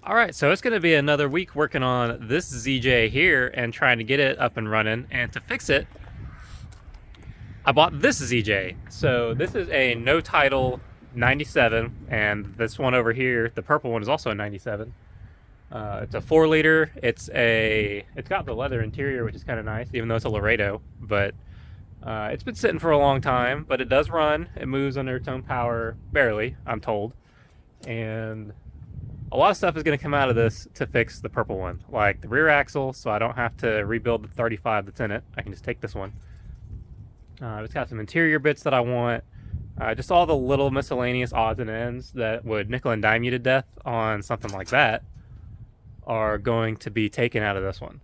Alright, so it's going to be another week working on this ZJ here and trying to get it up and running. And to fix it, I bought this ZJ. So this is a no title 97, and this one over here, the purple one, is also a 97. It's a 4 liter. It's got the leather interior, which is kind of nice, even though it's a Laredo. But it's been sitting for a long time, but it does run. It moves under its own power, barely, I'm told. And a lot of stuff is going to come out of this to fix the purple one, like the rear axle, so I don't have to rebuild the 35 that's in it. I can just take this one. It's got some interior bits that I want. Just all the little miscellaneous odds and ends that would nickel and dime you to death on something like that are going to be taken out of this one.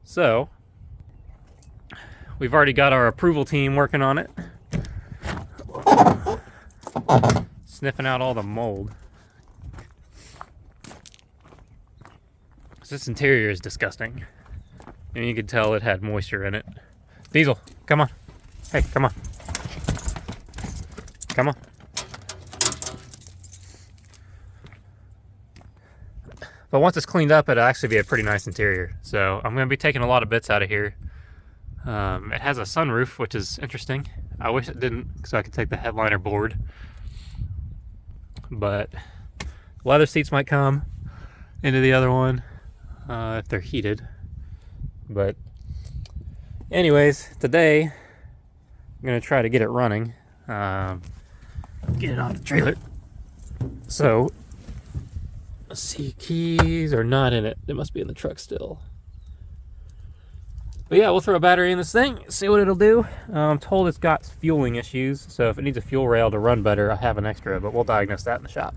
So, we've already got our approval team working on it, sniffing out all the mold. This interior is disgusting. And you could tell it had moisture in it. Diesel, come on. Hey, come on. Come on. But once it's cleaned up, it'll actually be a pretty nice interior. So I'm going to be taking a lot of bits out of here. It has a sunroof, which is interesting. I wish it didn't, so I could take the headliner board. But leather seats might come into the other one if they're heated. But anyways, today I'm going to try to get it running. Get it on the trailer. So, let's see, keys are not in it. They must be in the truck still. But yeah, we'll throw a battery in this thing, see what it'll do. I'm told it's got fueling issues, so if it needs a fuel rail to run better, I have an extra, but we'll diagnose that in the shop.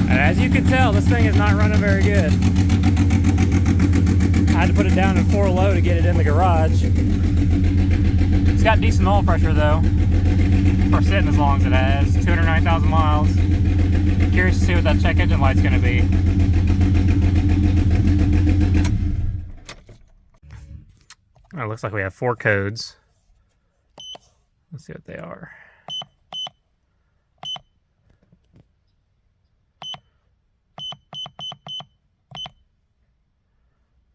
As you can tell, this thing is not running very good. I had to put it down in 4 low to get it in the garage. It's got decent oil pressure though, for sitting as long as it has. 209,000 miles. Curious to see what that check engine light's gonna be. Oh, it looks like we have 4 codes. Let's see what they are.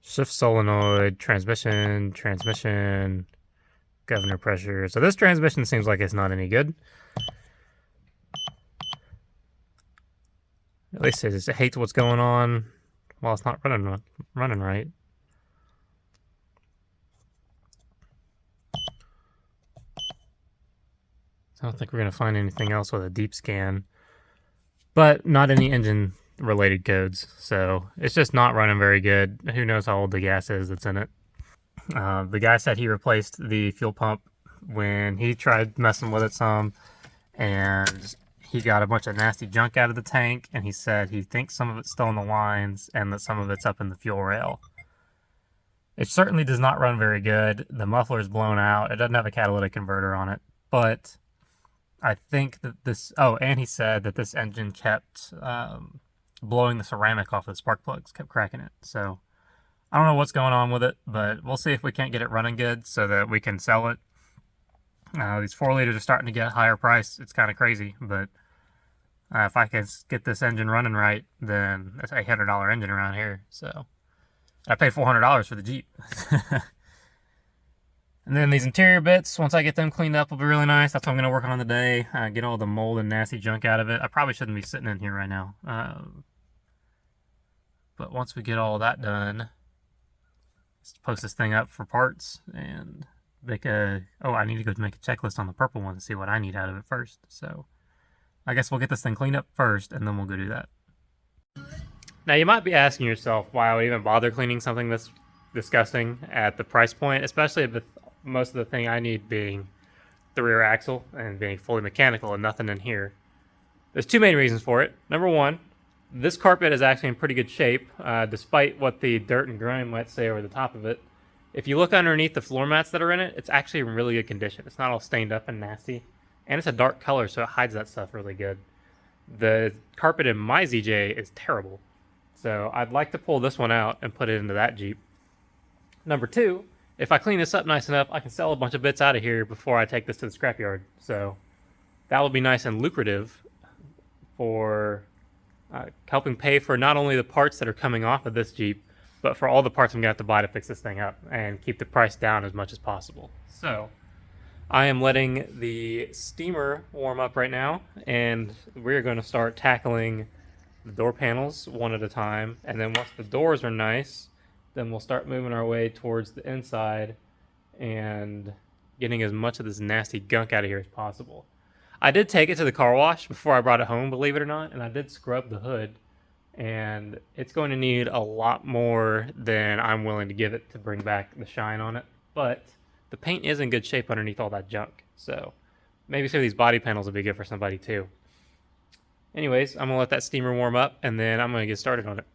Shift solenoid, transmission, governor pressure. So this transmission seems like it's not any good. At least it hates what's going on while it's not running right. I don't think we're going to find anything else with a deep scan, but not any engine related codes. So it's just not running very good. Who knows how old the gas is that's in it. The guy said he replaced the fuel pump when he tried messing with it some, and he got a bunch of nasty junk out of the tank, and he said he thinks some of it's still in the lines and that some of it's up in the fuel rail. It certainly does not run very good. The muffler is blown out. It doesn't have a catalytic converter on it, but I think that this, oh, and he said that this engine kept blowing the ceramic off the spark plugs, kept cracking it. So I don't know what's going on with it, but we'll see if we can't get it running good so that we can sell it. These 4 liters are starting to get a higher price. It's kind of crazy, but if I can get this engine running right, then it's a $800 engine around here. So I paid $400 for the Jeep. And then these interior bits, once I get them cleaned up, will be really nice. That's what I'm going to work on today. Get all the mold and nasty junk out of it. I probably shouldn't be sitting in here right now. But once we get all that done, let's post this thing up for parts and make a... Oh, I need to go make a checklist on the purple one to see what I need out of it first. So I guess we'll get this thing cleaned up first, and then we'll go do that. Now, you might be asking yourself why I would even bother cleaning something this disgusting at the price point, especially with most of the thing I need being the rear axle and being fully mechanical and nothing in here. There's 2 main reasons for it. Number one, this carpet is actually in pretty good shape, despite what the dirt and grime might say over the top of it. If you look underneath the floor mats that are in it, it's actually in really good condition. It's not all stained up and nasty. And it's a dark color, so it hides that stuff really good. The carpet in my ZJ is terrible. So I'd like to pull this one out and put it into that Jeep. Number two, if I clean this up nice enough, I can sell a bunch of bits out of here before I take this to the scrapyard. So that will be nice and lucrative for helping pay for not only the parts that are coming off of this Jeep, but for all the parts I'm going to have to buy to fix this thing up and keep the price down as much as possible. So I am letting the steamer warm up right now, and we're going to start tackling the door panels one at a time. And then once the doors are nice, then we'll start moving our way towards the inside and getting as much of this nasty gunk out of here as possible. I did take it to the car wash before I brought it home, believe it or not, and I did scrub the hood, and it's going to need a lot more than I'm willing to give it to bring back the shine on it, but the paint is in good shape underneath all that junk, so maybe some of these body panels will be good for somebody too. Anyways, I'm going to let that steamer warm up, and then I'm going to get started on it.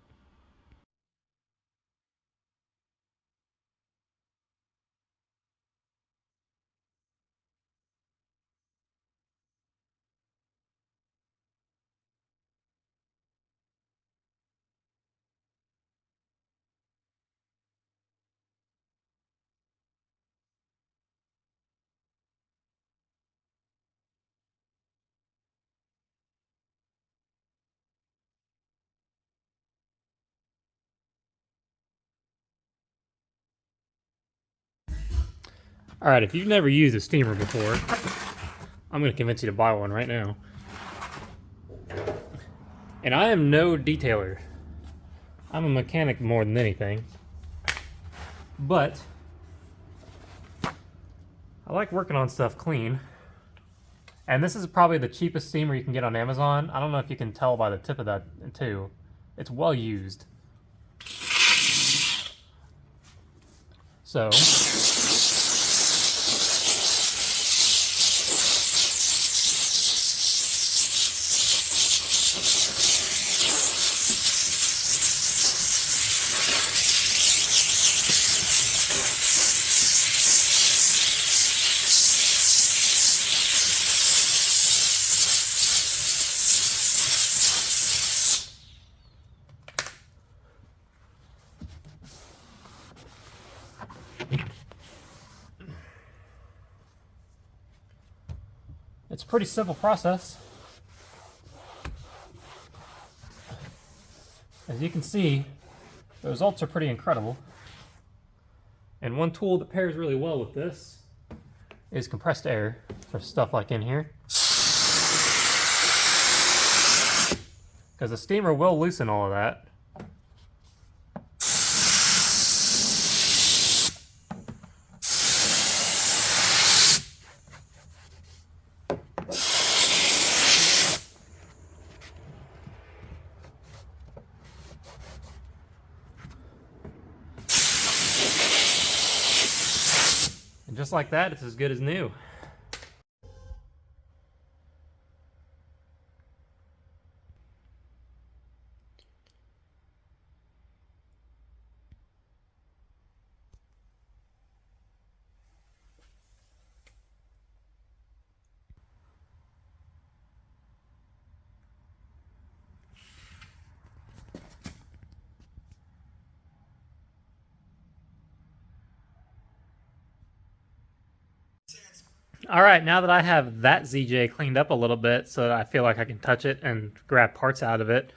All right, if you've never used a steamer before, I'm going to convince you to buy one right now. And I am no detailer. I'm a mechanic more than anything. But I like working on stuff clean. And this is probably the cheapest steamer you can get on Amazon. I don't know if you can tell by the tip of that too. It's well used. So it's a pretty simple process. As you can see, the results are pretty incredible. And one tool that pairs really well with this is compressed air for stuff like in here. Because the steamer will loosen all of that. And just like that, it's as good as new. All right, now that I have that ZJ cleaned up a little bit so that I feel like I can touch it and grab parts out of it,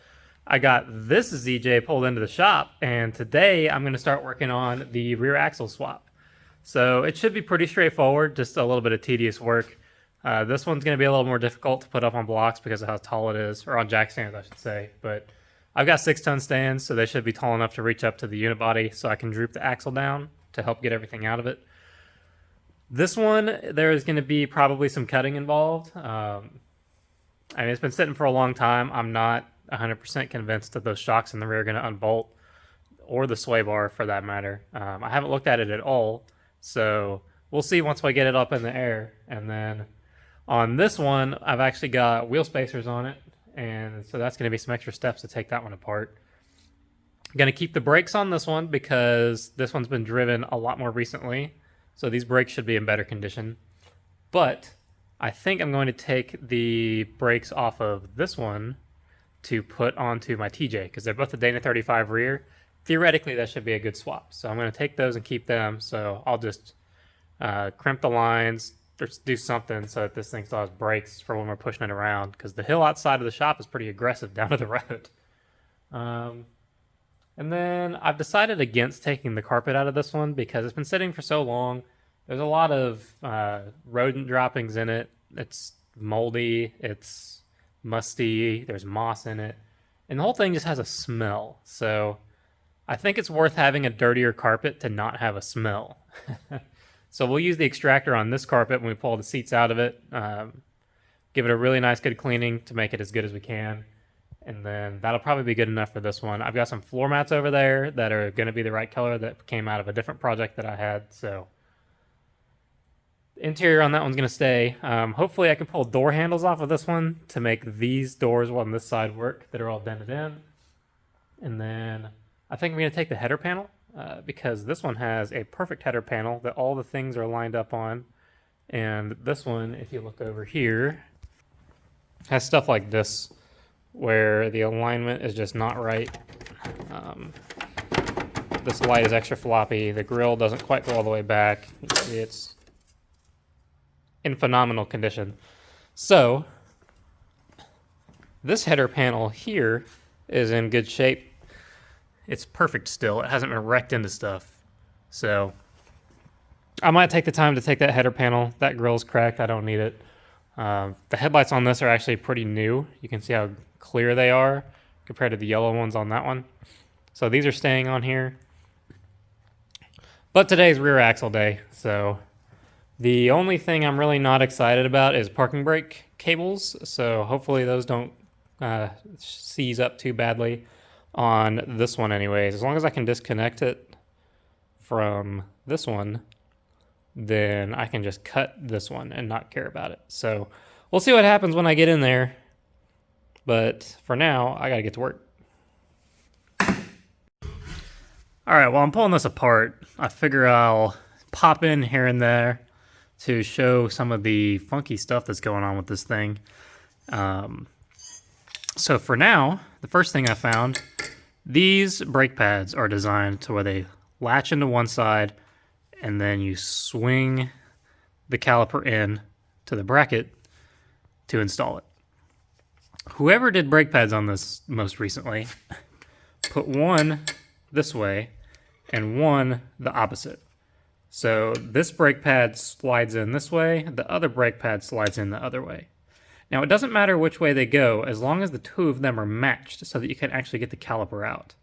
I got this ZJ pulled into the shop, and today I'm going to start working on the rear axle swap. So it should be pretty straightforward, just a little bit of tedious work. This one's going to be a little more difficult to put up on blocks because of how tall it is, or on jack stands I should say, but I've got 6-ton stands, so they should be tall enough to reach up to the unibody so I can droop the axle down to help get everything out of it. This one, there is going to be probably some cutting involved. I mean, it's been sitting for a long time. I'm not 100% convinced that those shocks in the rear are going to unbolt, or the sway bar for that matter. I haven't looked at it at all, so we'll see once I get it up in the air. And then on this one, I've actually got wheel spacers on it, and so that's going to be some extra steps to take that one apart. I'm going to keep the brakes on this one because this one's been driven a lot more recently. So these brakes should be in better condition. But I think I'm going to take the brakes off of this one to put onto my TJ because they're both a Dana 35 rear. Theoretically, that should be a good swap. So I'm going to take those and keep them. So I'll just crimp the lines or do something so that this thing still has brakes for when we're pushing it around because the hill outside of the shop is pretty aggressive down to the road. And then I've decided against taking the carpet out of this one because it's been sitting for so long. There's a lot of rodent droppings in it. It's moldy, it's musty, there's moss in it, and the whole thing just has a smell. So I think it's worth having a dirtier carpet to not have a smell. So we'll use the extractor on this carpet when we pull the seats out of it. Give it a really nice good cleaning to make it as good as we can. And then that'll probably be good enough for this one. I've got some floor mats over there that are going to be the right color that came out of a different project that I had. So the interior on that one's going to stay. Hopefully I can pull door handles off of this one to make these doors on this side work that are all dented in. And then I think I'm going to take the header panel because this one has a perfect header panel that all the things are lined up on. And this one, if you look over here, has stuff like this, where the alignment is just not right. This light is extra floppy. The grill doesn't quite go all the way back. It's in phenomenal condition. So this header panel here is in good shape. It's perfect still. It hasn't been wrecked into stuff. So I might take the time to take that header panel. That grill's cracked. I don't need it. The headlights on this are actually pretty new. You can see how clear they are compared to the yellow ones on that one. So these are staying on here. But today's rear axle day, so the only thing I'm really not excited about is parking brake cables. So hopefully those don't seize up too badly on this one anyways. As long as I can disconnect it from this one, then I can just cut this one and not care about it. So we'll see what happens when I get in there. But for now, I gotta get to work. All right, while I'm pulling this apart, I figure I'll pop in here and there to show some of the funky stuff that's going on with this thing. So for now, the first thing I found, these brake pads are designed to where they latch into one side and then you swing the caliper in to the bracket to install it. Whoever did brake pads on this most recently put one this way and one the opposite. So this brake pad slides in this way, the other brake pad slides in the other way. Now it doesn't matter which way they go as long as the two of them are matched so that you can actually get the caliper out.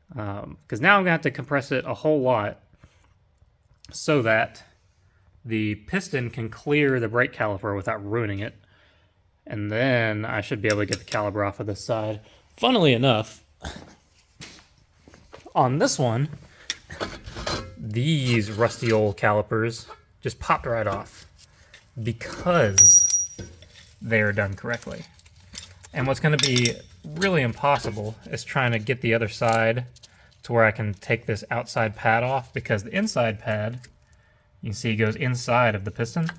Because now I'm going to have to compress it a whole lot so that the piston can clear the brake caliper without ruining it. And then I should be able to get the caliper off of this side. Funnily enough, on this one, these rusty old calipers just popped right off because they are done correctly. And what's going to be really impossible is trying to get the other side to where I can take this outside pad off, because the inside pad, you can see, goes inside of the piston.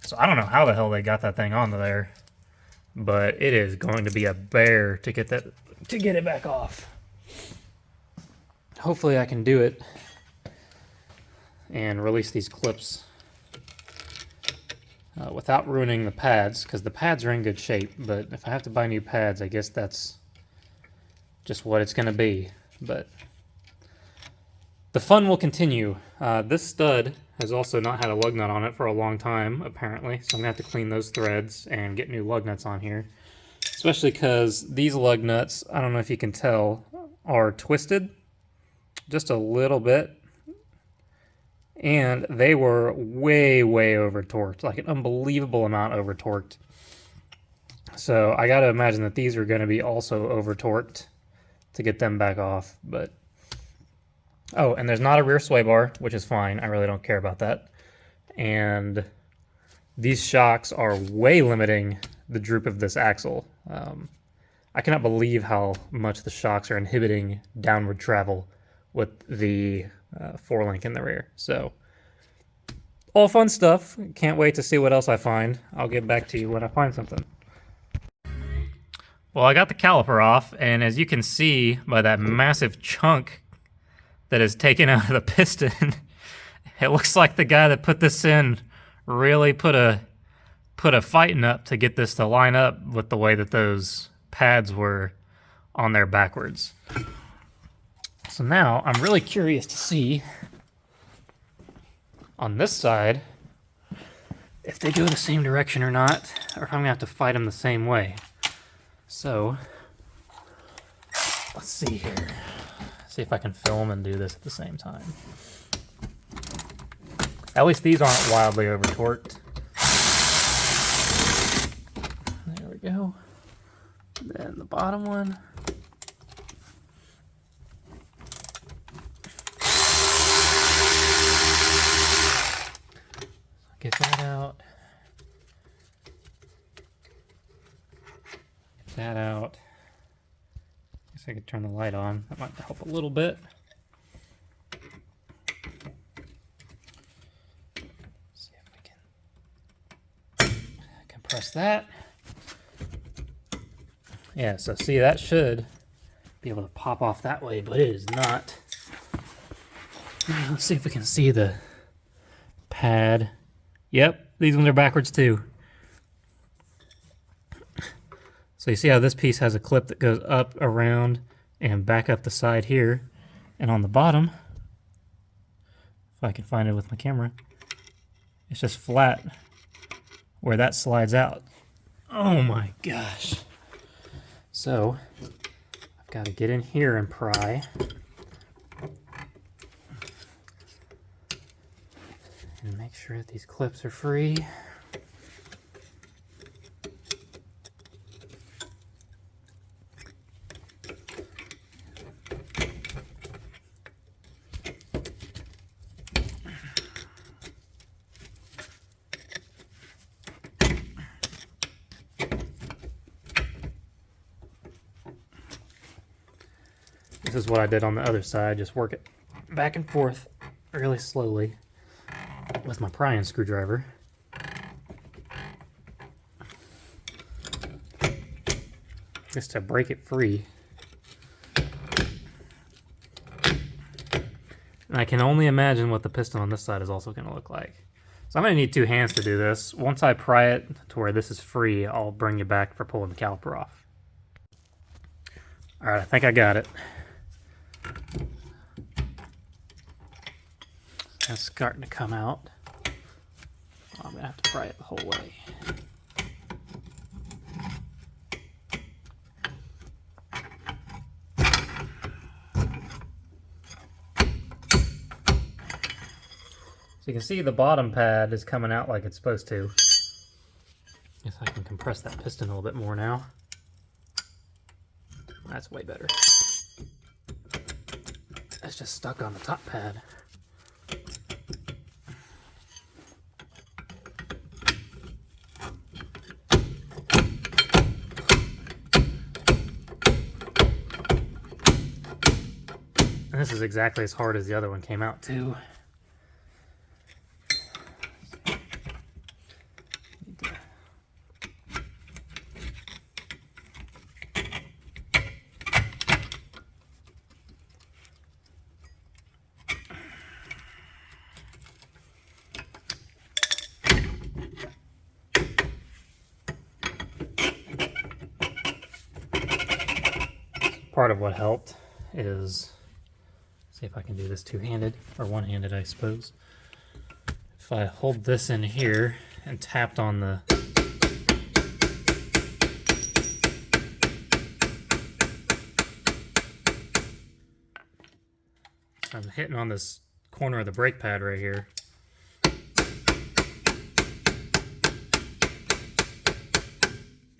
So I don't know how the hell they got that thing onto there, but it is going to be a bear to get it back off. Hopefully I can do it and release these clips without ruining the pads, because the pads are in good shape, but if I have to buy new pads, I guess that's just what it's going to be. But the fun will continue. This stud has also not had a lug nut on it for a long time, apparently, so I'm going to have to clean those threads and get new lug nuts on here. Especially because these lug nuts, I don't know if you can tell, are twisted just a little bit. And they were way, way over-torqued, like an unbelievable amount over-torqued. So I got to imagine that these are going to be also over-torqued to get them back off. But oh, and there's not a rear sway bar, which is fine. I really don't care about that. And these shocks are way limiting the droop of this axle. I cannot believe how much the shocks are inhibiting downward travel with the 4-link in the rear. So all fun stuff. Can't wait to see what else I find. I'll get back to you when I find something. Well, I got the caliper off, and as you can see by that massive chunk that is taken out of the piston, it looks like the guy that put this in really put a fighting up to get this to line up with the way that those pads were on there backwards. So now I'm really curious to see on this side if they go the same direction or not, or if I'm gonna have to fight them the same way. So let's see here. See if I can film and do this at the same time. At least these aren't wildly over torqued. There we go. And then the bottom one. Get that out. Get that out. Guess I could turn the light on. That might help a little bit. See if we can compress that. Yeah, so see, that should be able to pop off that way, but it is not. Let's see if we can see the pad. Yep, these ones are backwards too. So you see how this piece has a clip that goes up, around, and back up the side here. And on the bottom, if I can find it with my camera, it's just flat where that slides out. Oh my gosh. So I've got to get in here and pry. And make sure that these clips are free. This is what I did on the other side, just work it back and forth really slowly with my prying screwdriver. Just to break it free. And I can only imagine what the piston on this side is also going to look like. So I'm going to need 2 hands to do this. Once I pry it to where this is free, I'll bring you back for pulling the caliper off. Alright, I think I got it. That's starting to come out. I'm going to have to pry it the whole way. So you can see the bottom pad is coming out like it's supposed to. Guess I can compress that piston a little bit more now. That's way better. That's just stuck on the top pad. And this is exactly as hard as the other one came out too. part of what helped is, see if I can do this two-handed, or one-handed, I suppose. If I hold this in here and tapped on the I'm hitting on this corner of the brake pad right here.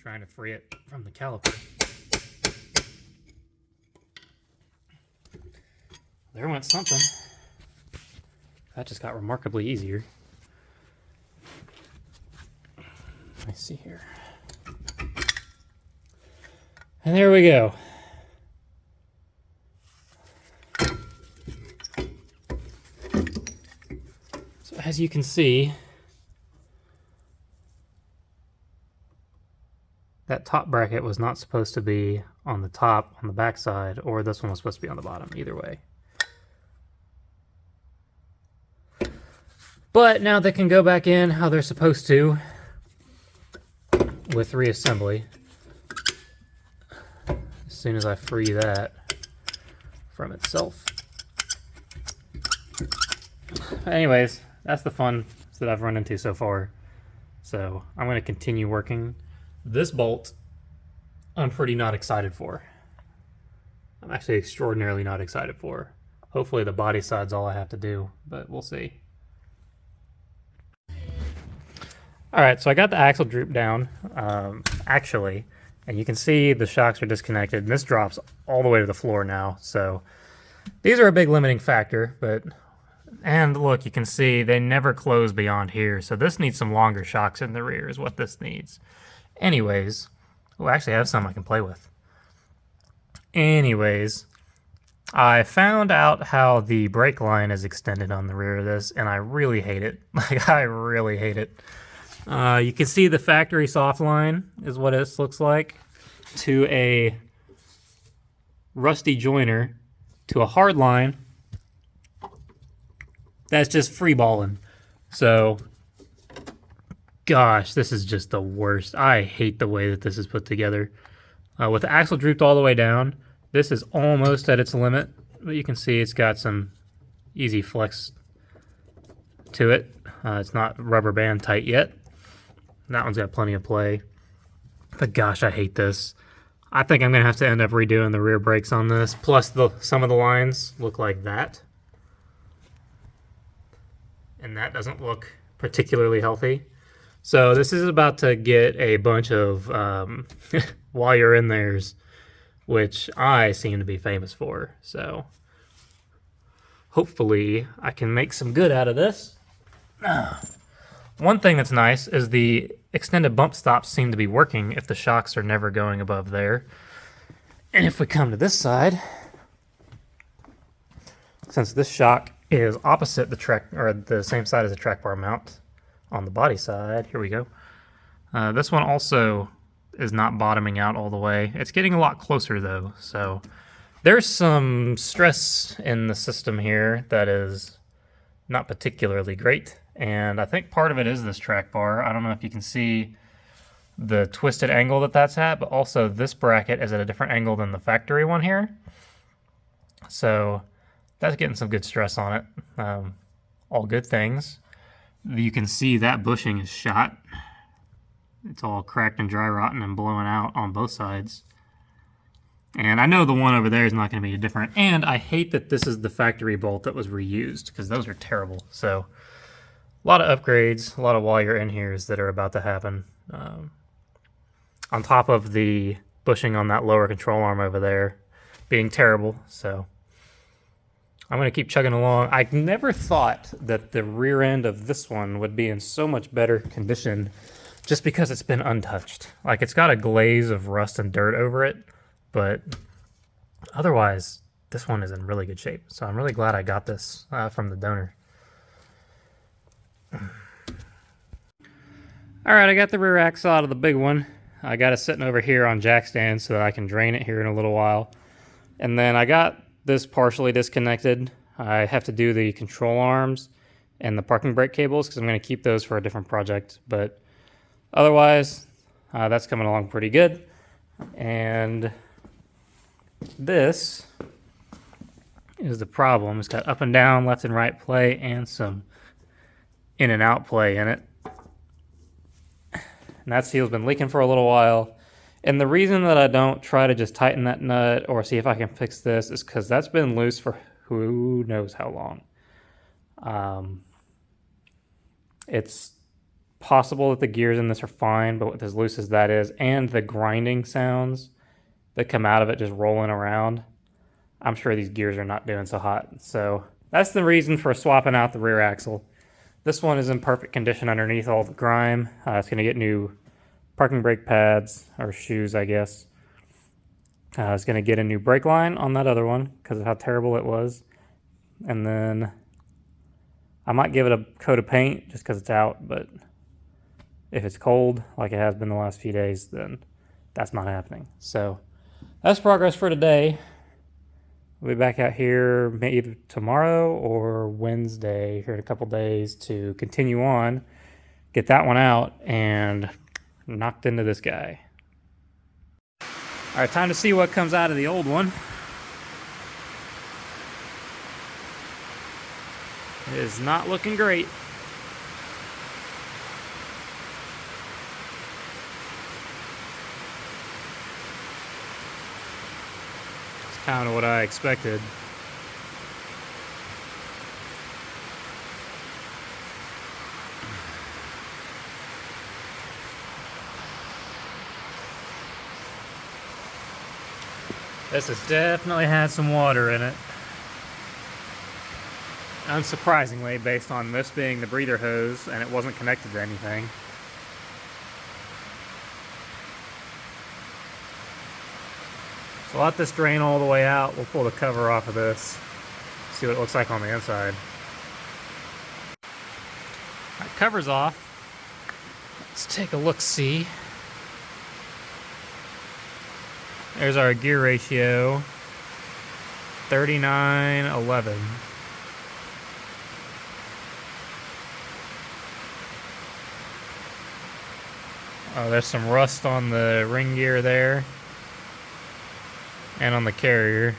Trying to free it from the caliper. There went something. That just got remarkably easier. Let me see here. And there we go. So as you can see, that top bracket was not supposed to be on the top, on the back side, or this one was supposed to be on the bottom, either way. But now they can go back in how they're supposed to with reassembly. As soon as I free that from itself. Anyways, that's the fun that I've run into so far. So I'm going to continue working. This bolt, I'm pretty not excited for. I'm actually extraordinarily not excited for. Hopefully the body side's all I have to do, but we'll see. Alright, so I got the axle droop down, actually, and you can see the shocks are disconnected, and this drops all the way to the floor now, so these are a big limiting factor, but, and look, you can see they never close beyond here, so this needs some longer shocks in the rear is what this needs. Anyways, we'll actually have some I can play with. Anyways, I found out how the brake line is extended on the rear of this, and I really hate it. Like, I really hate it. You can see the factory soft line is what this looks like to a rusty joiner to a hard line that's just free balling. So, gosh, this is just the worst. I hate the way that this is put together. With the axle drooped all the way down, this is almost at its limit, but you can see it's got some easy flex to it. It's not rubber band tight yet. That one's got plenty of play. But gosh, I hate this. I think I'm going to have to end up redoing the rear brakes on this. Plus, some of the lines look like that. And that doesn't look particularly healthy. So this is about to get a bunch of while you're in there's, which I seem to be famous for. So hopefully I can make some good out of this. One thing that's nice is the extended bump stops seem to be working if the shocks are never going above there. And if we come to this side, since this shock is opposite the track, or the same side as the track bar mount on the body side, here we go. This one also is not bottoming out all the way. It's getting a lot closer though, so there's some stress in the system here that is not particularly great. And I think part of it is this track bar. I don't know if you can see the twisted angle that that's at, but also this bracket is at a different angle than the factory one here. So that's getting some good stress on it. All good things. You can see that bushing is shot. It's all cracked and dry rotting and blowing out on both sides. And I know the one over there is not going to be different. And I hate that this is the factory bolt that was reused, because those are terrible. So a lot of upgrades, a lot of while you're in here's that are about to happen. On top of the bushing on that lower control arm over there being terrible. So I'm going to keep chugging along. I never thought that the rear end of this one would be in so much better condition just because it's been untouched. Like, it's got a glaze of rust and dirt over it, but otherwise this one is in really good shape. So I'm really glad I got this from the donor. Alright, I got the rear axle out of the big one. I got it sitting over here on jack stands so that I can drain it here in a little while. And then I got this partially disconnected. I have to do the control arms and the parking brake cables because I'm going to keep those for a different project. But otherwise, that's coming along pretty good. And This is the problem. It's got up and down, left and right play, and some in and out play in it. And that seal's been leaking for a little while. And the reason that I don't try to just tighten that nut or see if I can fix this is because that's been loose for who knows how long. It's possible that the gears in this are fine, but with as loose as that is, and the grinding sounds that come out of it just rolling around, I'm sure these gears are not doing so hot. So that's the reason for swapping out the rear axle. This one is in perfect condition underneath all the grime. It's going to get new parking brake pads, or shoes, I guess. It's going to get a new brake line on that other one because of how terrible it was. And then I might give it a coat of paint just because it's out, but if it's cold, like it has been the last few days, then that's not happening. So that's progress for today. We'll be back out here maybe tomorrow or Wednesday here in a couple days to continue on, get that one out, and knocked into this guy. All right, time to see what comes out of the old one. It is not looking great. It's kind of what I expected. This has definitely had some water in it. Unsurprisingly, based on this being the breather hose and it wasn't connected to anything. So I'll let this drain all the way out. We'll pull the cover off of this, see what it looks like on the inside. All right, cover's off. Let's take a look-see. There's our gear ratio, 39:11. Oh, there's some rust on the ring gear there and on the carrier.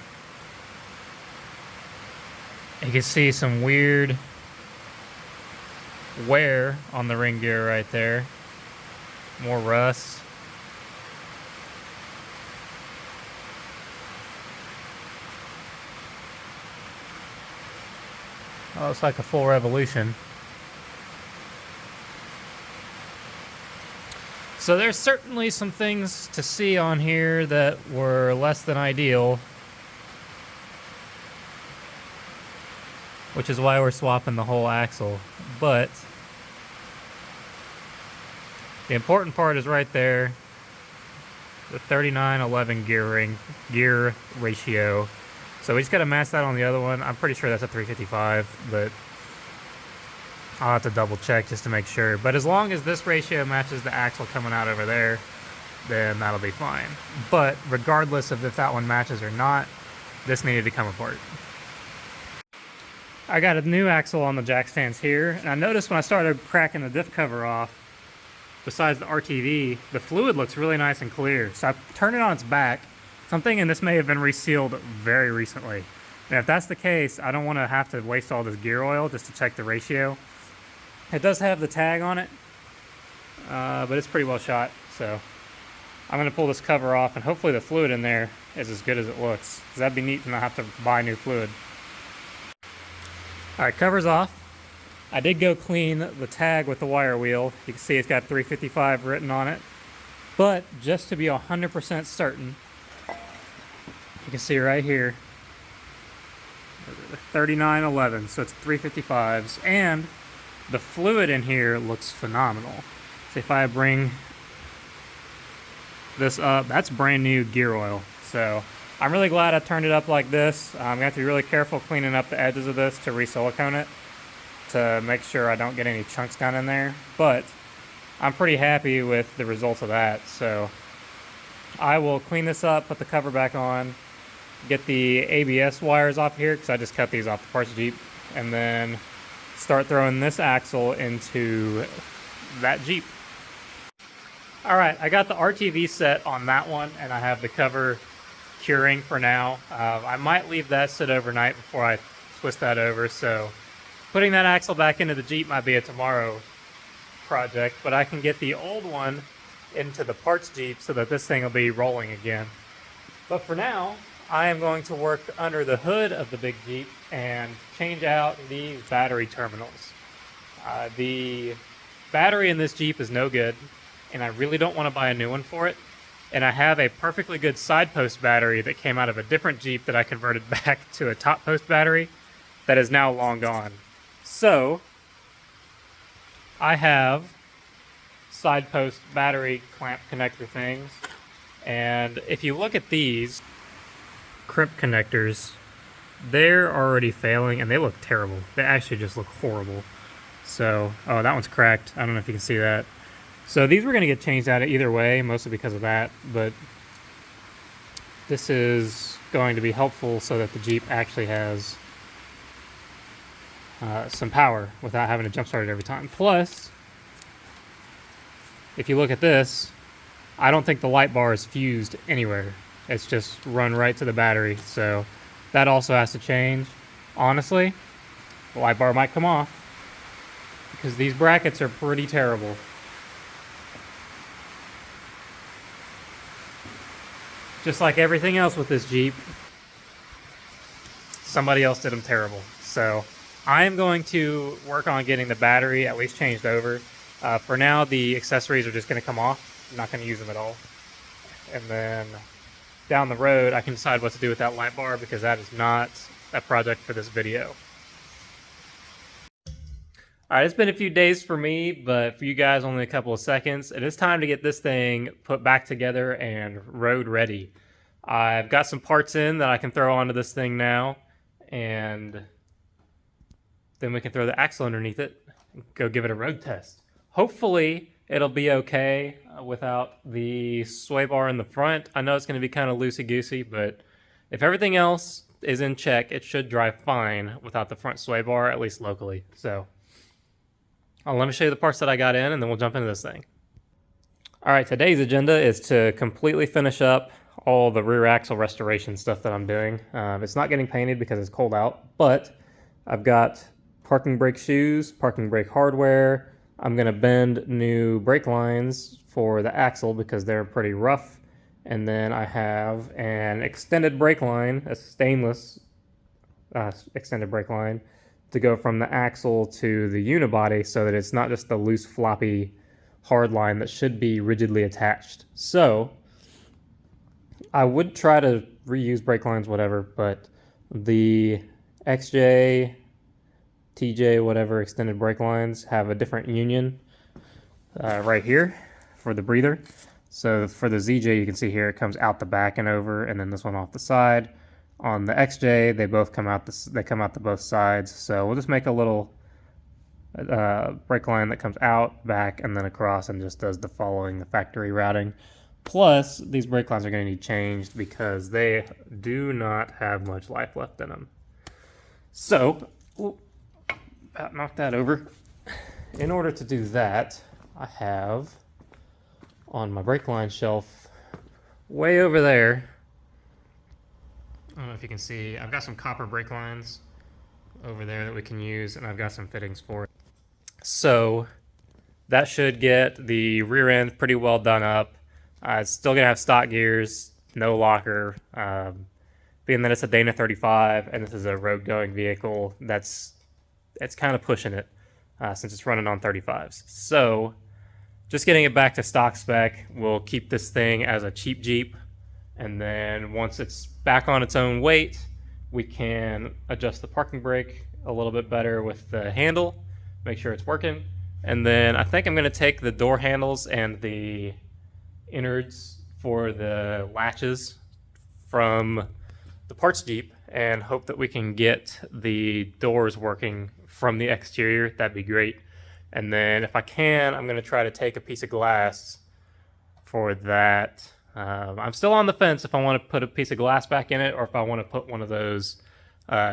You can see some weird wear on the ring gear right there. More rust. Oh, looks like a full revolution. So there's certainly some things to see on here that were less than ideal, which is why we're swapping the whole axle. But the important part is right there, the 39:11 gear ratio. So we just got to match that on the other one. I'm pretty sure that's a 355, but I'll have to double check just to make sure. But as long as this ratio matches the axle coming out over there, then that'll be fine. But regardless of if that one matches or not, this needed to come apart. I got a new axle on the jack stands here, and I noticed when I started cracking the diff cover off, besides the RTV, the fluid looks really nice and clear. So I turned it on its back. Something, and this may have been resealed very recently. And if that's the case, I don't want to have to waste all this gear oil just to check the ratio. It does have the tag on it, but it's pretty well shot. So I'm going to pull this cover off, and hopefully the fluid in there is as good as it looks, because that'd be neat to not have to buy new fluid. All right, cover's off. I did go clean the tag with the wire wheel. You can see it's got 355 written on it. But just to be 100% certain, you can see right here, 39:11, so it's 355s, and the fluid in here looks phenomenal. So if I bring this up, that's brand new gear oil. So I'm really glad I turned it up like this. I'm gonna have to be really careful cleaning up the edges of this to re-silicone it to make sure I don't get any chunks down in there. But I'm pretty happy with the results of that. So I will clean this up, put the cover back on, get the ABS wires off here because I just cut these off the parts Jeep, and then start throwing this axle into that Jeep. All right, I got the RTV set on that one, and I have the cover curing for now. I might leave that sit overnight before I twist that over, so putting that axle back into the Jeep might be a tomorrow project, but I can get the old one into the parts Jeep so that this thing will be rolling again. But for now, I am going to work under the hood of the big Jeep and change out these battery terminals. The battery in this Jeep is no good, and I really don't want to buy a new one for it. And I have a perfectly good side post battery that came out of a different Jeep that I converted back to a top post battery that is now long gone. So I have side post battery clamp connector things, and if you look at these crimp connectors, they're already failing and they look terrible. They actually just look horrible. So, oh, that one's cracked. I don't know if you can see that. So these were going to get changed out either way, mostly because of that, but this is going to be helpful so that the Jeep actually has some power without having to jump start it every time. Plus, if you look at this, I don't think the light bar is fused anywhere. It's just run right to the battery, so that also has to change. Honestly, the light bar might come off because these brackets are pretty terrible. Just like everything else with this Jeep, somebody else did them terrible. So I am going to work on getting the battery at least changed over. For now, the accessories are just going to come off. I'm not going to use them at all. And then down the road, I can decide what to do with that light bar because that is not a project for this video. All right, it's been a few days for me, but for you guys, only a couple of seconds. It is time to get this thing put back together and road ready. I've got some parts in that I can throw onto this thing now, and then we can throw the axle underneath it and go give it a road test. Hopefully, it'll be okay without the sway bar in the front. I know it's going to be kind of loosey-goosey, but if everything else is in check, it should drive fine without the front sway bar, at least locally. So let me show you the parts that I got in, and then we'll jump into this thing. All right, today's agenda is to completely finish up all the rear axle restoration stuff that I'm doing. It's not getting painted because it's cold out, but I've got parking brake shoes, parking brake hardware. I'm gonna bend new brake lines for the axle because they're pretty rough. And then I have an extended brake line, a stainless extended brake line, to go from the axle to the unibody so that it's not just the loose floppy hard line that should be rigidly attached. So I would try to reuse brake lines, whatever, but the XJ, TJ, whatever extended brake lines have a different union right here for the breather. So for the ZJ, you can see here it comes out the back and over, and then this one off the side. On the XJ, they both come out to both sides. So we'll just make a little brake line that comes out, back, and then across, and just does the following the factory routing. Plus, these brake lines are going to need changed because they do not have much life left in them. So, about knock that over. In order to do that, I have on my brake line shelf way over there, I don't know if you can see, I've got some copper brake lines over there that we can use, and I've got some fittings for it. So that should get the rear end pretty well done up. It's still going to have stock gears, no locker. Being that it's a Dana 35 and this is a road-going vehicle, it's kind of pushing it since it's running on 35s. So just getting it back to stock spec will keep this thing as a cheap Jeep. And then once it's back on its own weight, we can adjust the parking brake a little bit better with the handle, make sure it's working. And then I think I'm going to take the door handles and the innards for the latches from the parts Jeep and hope that we can get the doors working from the exterior. That'd be great. And then if I can, I'm going to try to take a piece of glass for that. I'm still on the fence if I want to put a piece of glass back in it or if I want to put one of those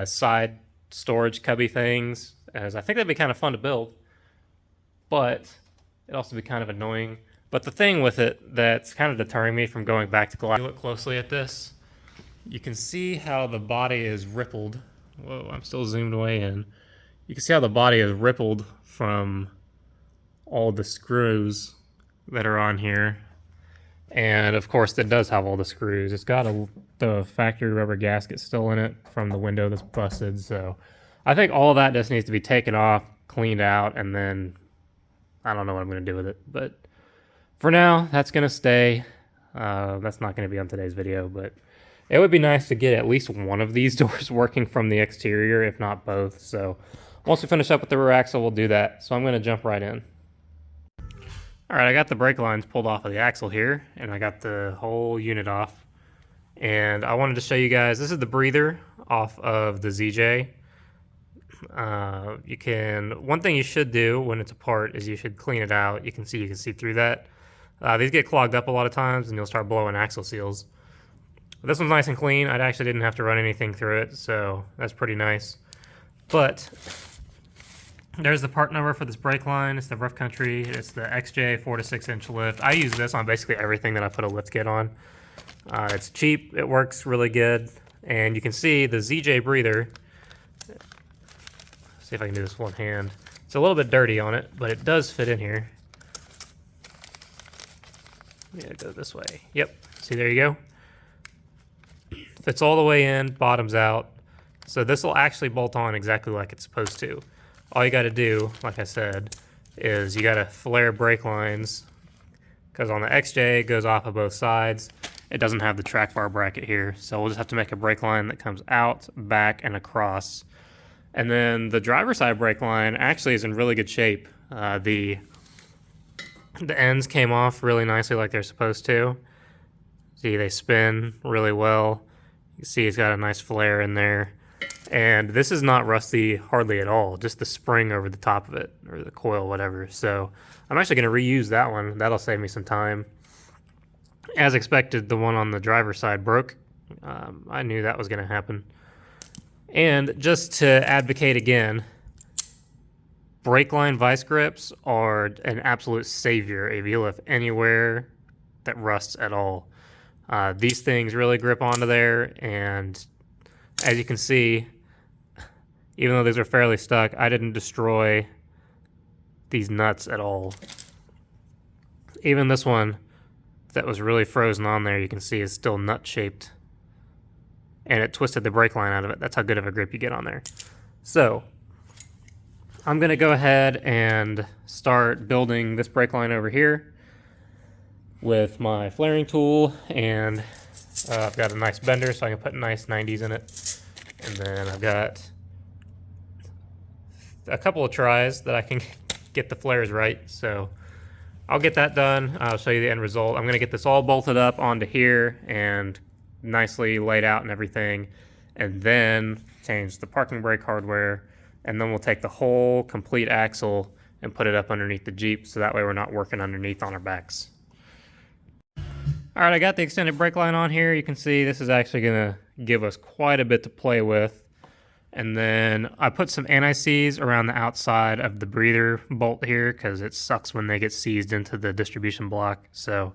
side storage cubby things, as I think that'd be kind of fun to build, but it'd also be kind of annoying. But the thing with it that's kind of deterring me from going back to glass, look closely at this, you can see how the body is rippled. Whoa, I'm still zoomed way in. You can see how the body is rippled from all the screws that are on here. And of course it does have all the screws. It's got the factory rubber gasket still in it from the window that's busted. So I think all of that just needs to be taken off, cleaned out, and then I don't know what I'm going to do with it. But for now, that's going to stay. That's not going to be on today's video, but it would be nice to get at least one of these doors working from the exterior, if not both. So once we finish up with the rear axle, we'll do that. So I'm going to jump right in. All right, I got the brake lines pulled off of the axle here, and I got the whole unit off. And I wanted to show you guys, this is the breather off of the ZJ. One thing you should do when it's apart is you should clean it out. You can see through that. These get clogged up a lot of times and you'll start blowing axle seals. But this one's nice and clean. I actually didn't have to run anything through it, so that's pretty nice. But there's the part number for this brake line. It's the Rough Country. It's the XJ 4 to 6 inch lift. I use this on basically everything that I put a lift kit on. It's cheap. It works really good. And you can see the ZJ breather. See if I can do this one hand. It's a little bit dirty on it, but it does fit in here. Yeah, go this way. Yep. See, there you go. Fits all the way in, bottoms out. So this will actually bolt on exactly like it's supposed to. All you got to do, like I said, is you got to flare brake lines, because on the XJ it goes off of both sides. It doesn't have the track bar bracket here, so we'll just have to make a brake line that comes out, back, and across. And then the driver's side brake line actually is in really good shape. The ends came off really nicely like they're supposed to. See, they spin really well. You can see it's got a nice flare in there. And this is not rusty hardly at all, just the spring over the top of it, or the coil, whatever. So I'm actually going to reuse that one. That'll save me some time. As expected, the one on the driver's side broke. I knew that was going to happen. And just to advocate again, brake line vice grips are an absolute savior if you lift anywhere that rusts at all. These things really grip onto there, and as you can see, even though these are fairly stuck, I didn't destroy these nuts at all. Even this one that was really frozen on there, you can see is still nut shaped, and it twisted the brake line out of it. That's how good of a grip you get on there. So I'm going to go ahead and start building this brake line over here with my flaring tool, and I've got a nice bender so I can put nice 90s in it. And then I've got a couple of tries that I can get the flares right, so I'll get that done. I'll show you the end result. I'm going to get this all bolted up onto here and nicely laid out and everything, and then change the parking brake hardware, and then we'll take the whole complete axle and put it up underneath the Jeep, so that way we're not working underneath on our backs. Alright, I got the extended brake line on here. You can see this is actually going to give us quite a bit to play with. And then I put some anti-seize around the outside of the breather bolt here, because it sucks when they get seized into the distribution block. So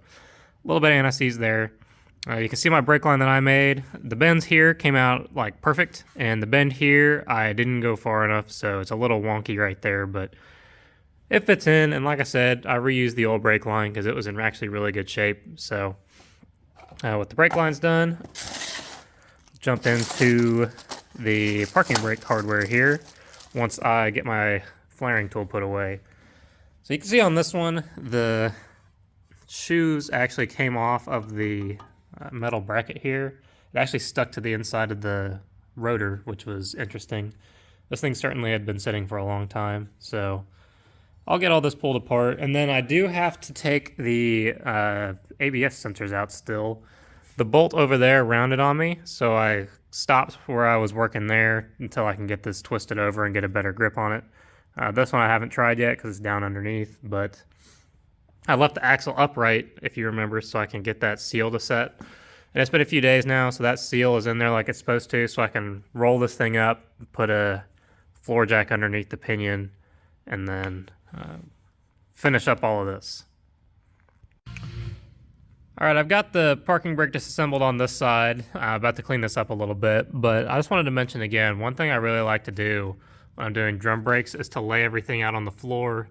a little bit of anti-seize there. You can see my brake line that I made. The bends here came out like perfect, and the bend here I didn't go far enough, so it's a little wonky right there, but it fits in. And like I said, I reused the old brake line because it was in actually really good shape. So with the brake lines done, jump into the parking brake hardware here once I get my flaring tool put away. So you can see on this one, the shoes actually came off of the metal bracket here. It actually stuck to the inside of the rotor, which was interesting. This thing certainly had been sitting for a long time, so I'll get all this pulled apart. And then I do have to take the ABS sensors out still. The bolt over there rounded on me, so I stopped where I was working there until I can get this twisted over and get a better grip on it. This one I haven't tried yet because it's down underneath, but I left the axle upright, if you remember, so I can get that seal to set. And it's been a few days now, so that seal is in there like it's supposed to, so I can roll this thing up, put a floor jack underneath the pinion, and then finish up all of this. All right, I've got the parking brake disassembled on this side. I'm about to clean this up a little bit, but I just wanted to mention again, one thing I really like to do when I'm doing drum brakes is to lay everything out on the floor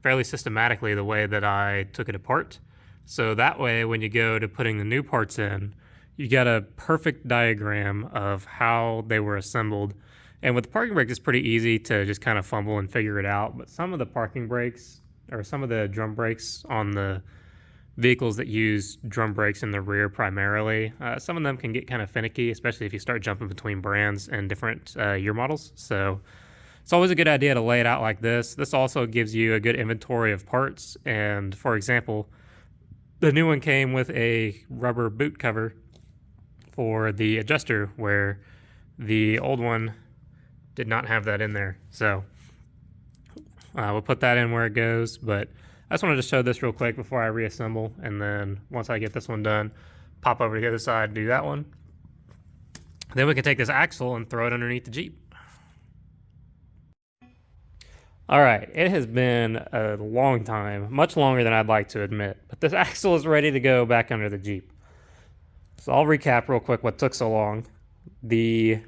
fairly systematically the way that I took it apart. So that way, when you go to putting the new parts in, you get a perfect diagram of how they were assembled. And with the parking brake, it's pretty easy to just kind of fumble and figure it out. But some of the parking brakes, or some of the drum brakes on the vehicles that use drum brakes in the rear primarily, some of them can get kind of finicky, especially if you start jumping between brands and different year models. So it's always a good idea to lay it out like this. This also gives you a good inventory of parts. And for example, the new one came with a rubber boot cover for the adjuster, where the old one did not have that in there. So we'll put that in where it goes, but I just wanted to show this real quick before I reassemble, and then once I get this one done, pop over to the other side and do that one. Then we can take this axle and throw it underneath the Jeep. All right, it has been a long time, much longer than I'd like to admit, but this axle is ready to go back under the Jeep. So I'll recap real quick what took so long. The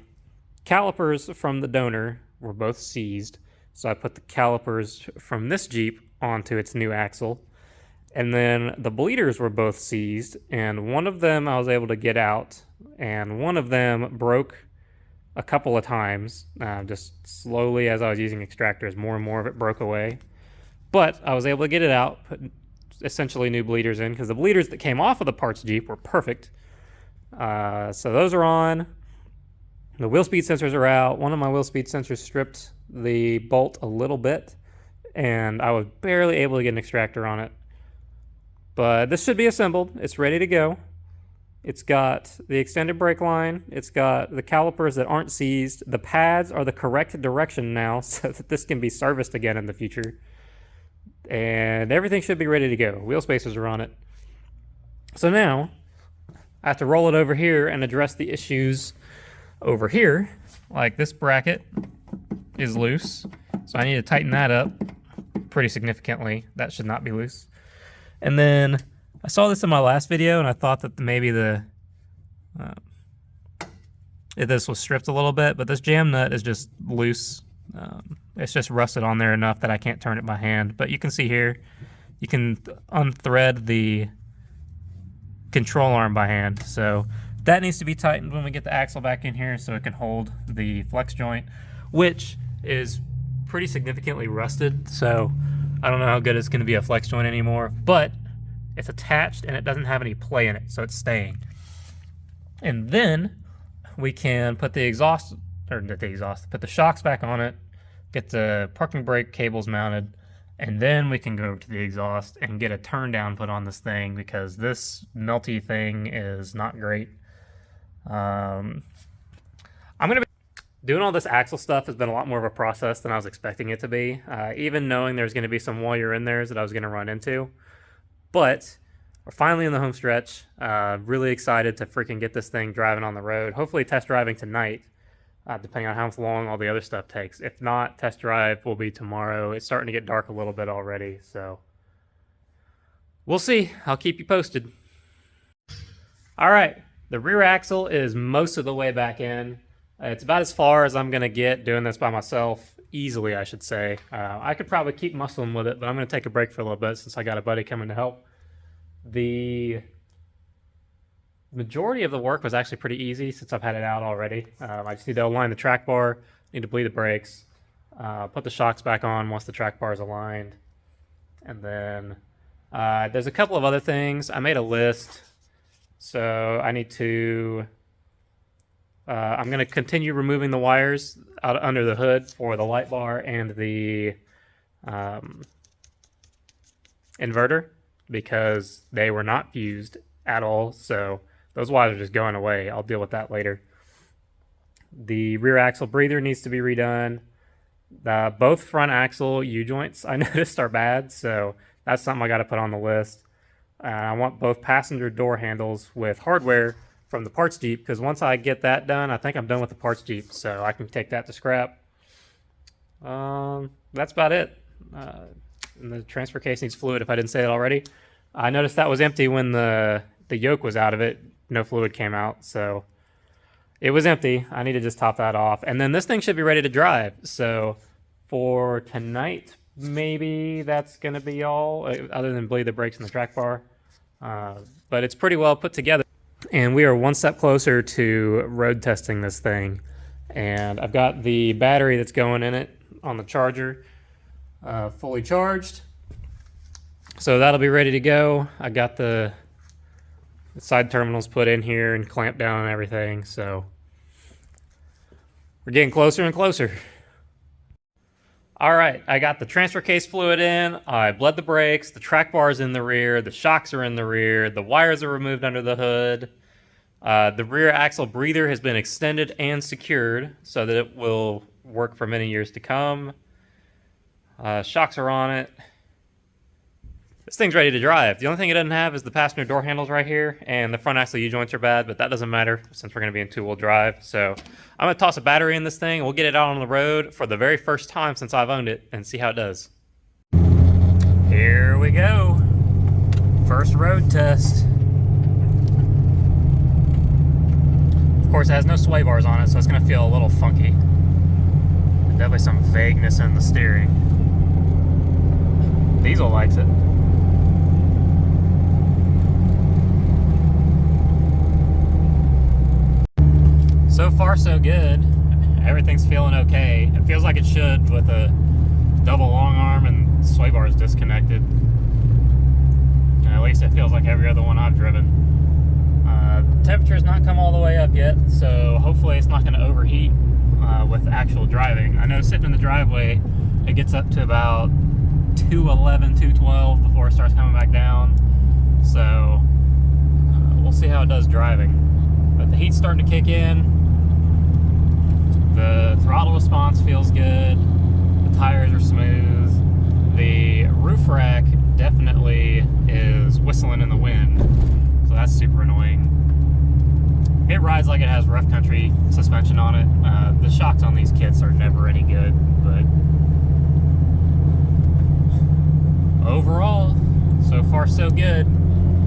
calipers from the donor were both seized, so I put the calipers from this Jeep onto its new axle. And then the bleeders were both seized, and one of them I was able to get out, and one of them broke a couple of times, just slowly as I was using extractors. More and more of it broke away. But I was able to get it out, put essentially new bleeders in, because the bleeders that came off of the parts Jeep were perfect. So those are on. The wheel speed sensors are out. One of my wheel speed sensors stripped the bolt a little bit, and I was barely able to get an extractor on it. But this should be assembled. It's ready to go. It's got the extended brake line. It's got the calipers that aren't seized. The pads are the correct direction now so that this can be serviced again in the future. And everything should be ready to go. Wheel spacers are on it. So now I have to roll it over here and address the issues over here. Like this bracket is loose, so I need to tighten that up pretty significantly. That should not be loose. And then I saw this in my last video, and I thought that maybe this was stripped a little bit, but this jam nut is just loose. It's just rusted on there enough that I can't turn it by hand. But you can see here, you can unthread the control arm by hand. So that needs to be tightened when we get the axle back in here so it can hold the flex joint, which is pretty significantly rusted. So I don't know how good it's going to be a flex joint anymore, but it's attached and it doesn't have any play in it, so it's staying. And then we can put the exhaust, or not the exhaust, put the shocks back on it, get the parking brake cables mounted, and then we can go to the exhaust and get a turn down put on this thing, because this melty thing is not great. I'm going to be doing all this axle stuff has been a lot more of a process than I was expecting it to be, even knowing there's going to be some while you're in there that I was going to run into. But we're finally in the home stretch. Really excited to freaking get this thing driving on the road. Hopefully test driving tonight, depending on how long all the other stuff takes. If not, test drive will be tomorrow. It's starting to get dark a little bit already, so we'll see. I'll keep you posted. All right, the rear axle is most of the way back in. It's about as far as I'm going to get doing this by myself, easily, I should say. I could probably keep muscling with it, but I'm going to take a break for a little bit since I got a buddy coming to help. The majority of the work was actually pretty easy since I've had it out already. I just need to align the track bar, need to bleed the brakes, put the shocks back on once the track bar is aligned. And then there's a couple of other things. I made a list, so I need to... I'm going to continue removing the wires out under the hood for the light bar and the inverter, because they were not fused at all, so those wires are just going away. I'll deal with that later. The rear axle breather needs to be redone. Both front axle U-joints I noticed are bad, so that's something I got to put on the list. I want both passenger door handles with hardware from the parts Jeep, because once I get that done, I think I'm done with the parts Jeep, so I can take that to scrap. That's about it. And the transfer case needs fluid, if I didn't say it already. I noticed that was empty when the the yoke was out of it. No fluid came out, so it was empty. I need to just top that off. And then this thing should be ready to drive. So for tonight, maybe that's going to be all, other than bleed the brakes and the track bar. But it's pretty well put together. And we are one step closer to road testing this thing. And I've got the battery that's going in it on the charger fully charged. So that'll be ready to go. I got the side terminals put in here and clamped down and everything. So we're getting closer and closer. All right, I got the transfer case fluid in, I bled the brakes, the track bar's in the rear, the shocks are in the rear, the wires are removed under the hood. The rear axle breather has been extended and secured so that it will work for many years to come. Shocks are on it. This thing's ready to drive. The only thing it doesn't have is the passenger door handles right here, and the front axle U-joints are bad, but that doesn't matter since we're going to be in two-wheel drive. So I'm going to toss a battery in this thing, and we'll get it out on the road for the very first time since I've owned it and see how it does. Here we go. First road test. Of course, it has no sway bars on it, so it's going to feel a little funky. There's definitely some vagueness in the steering. Diesel likes it. So far, so good. Everything's feeling okay. It feels like it should with a double long arm and sway bars disconnected. And at least it feels like every other one I've driven. Temperature's not come all the way up yet, so hopefully it's not going to overheat with actual driving. I know sitting in the driveway, it gets up to about 211, 212 before it starts coming back down. So we'll see how it does driving. But the heat's starting to kick in. The throttle response feels good. The tires are smooth. The roof rack definitely is whistling in the wind, so that's super annoying. It rides like it has rough country suspension on it. The shocks on these kits are never any good, but overall, so far so good.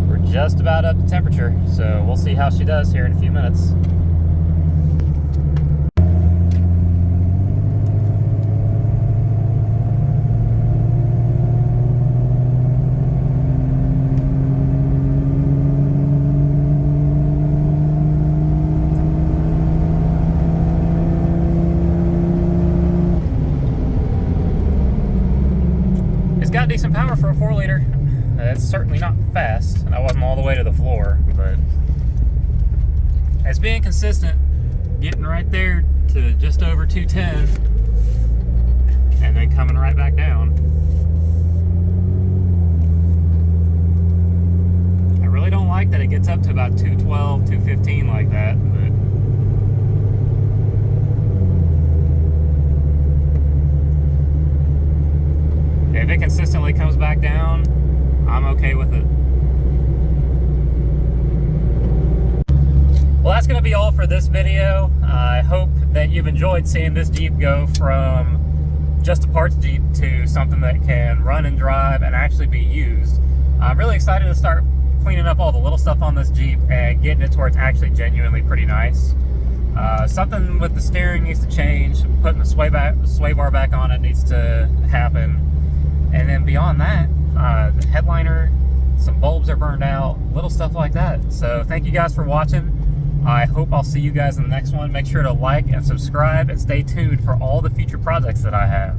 We're just about up to temperature, so we'll see how she does here in a few minutes. It's got decent power for a 4-liter. It's certainly not fast, and I wasn't all the way to the floor, but it's being consistent, getting right there to just over 210, and then coming right back down. I really don't like that it gets up to about 212, 215 like that, but if it consistently comes back down, I'm okay with it. Well, that's going to be all for this video. I hope that you've enjoyed seeing this Jeep go from just a parts Jeep to something that can run and drive and actually be used. I'm really excited to start cleaning up all the little stuff on this Jeep and getting it to where it's actually genuinely pretty nice. Something with the steering needs to change. Putting the sway bar back on it needs to happen. And then beyond that, the headliner, some bulbs are burned out, little stuff like that. So thank you guys for watching. I hope I'll see you guys in the next one. Make sure to like and subscribe and stay tuned for all the future projects that I have.